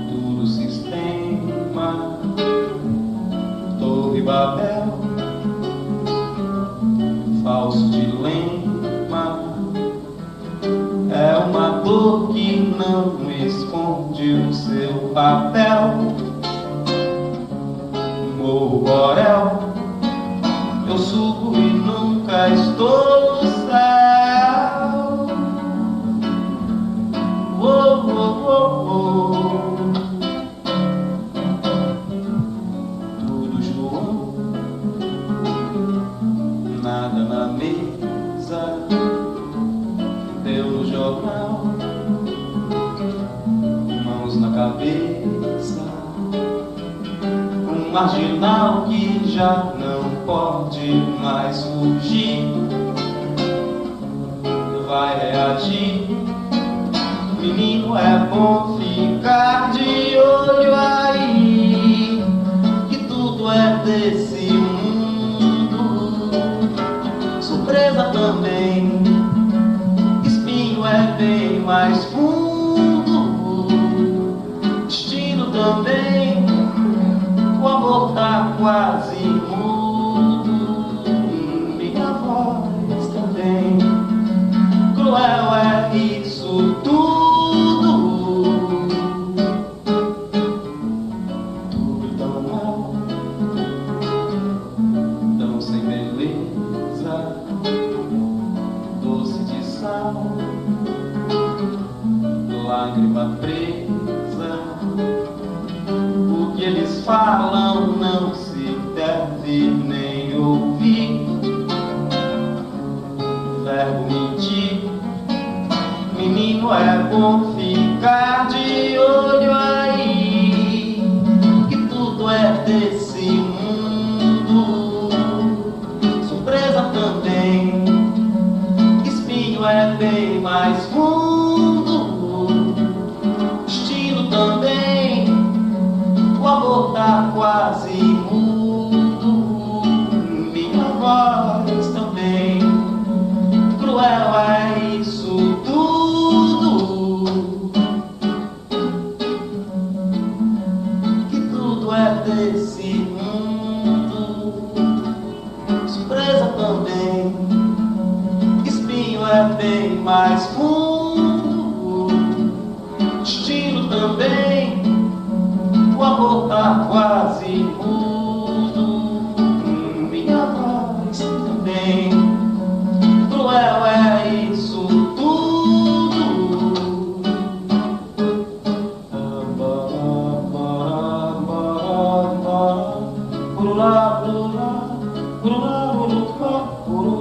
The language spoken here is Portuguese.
tudo sistema, Torre Babel, falso dilema, é uma dor que não esconde o seu papel. Morro Borel, eu subo e nunca estou no céu. Oh, oh, oh, oh. Tudo João, nada na mesa, deu no jornal, mãos na cabeça, um marginal que já não pode mais fugir, vai reagir. Menino, é bom ficar de olho aí, que tudo é desse mundo. Surpresa também, espinho é bem mais fundo. Destino também, o amor tá quase mudo. Minha voz também, cruel é isso tudo. Tudo tão mal, tão sem beleza, doce de sal, lágrima presa. O que eles falam não se deve nem ouvir. Verbo mentir, menino, é bom ficar de olho aí, que tudo é desse mundo. Surpresa também, espinho é bem mais fundo. Destino também, o amor tá quase mudo. Minha voz também, cruel é isso tudo. Que tudo é desse mundo. Surpresa também, espinho é bem mais fundo. Destino também, o amor tá quase mudo. Minha voz também, cruel é isso tudo. Por lá, por lá, por lá, por lá, por lá.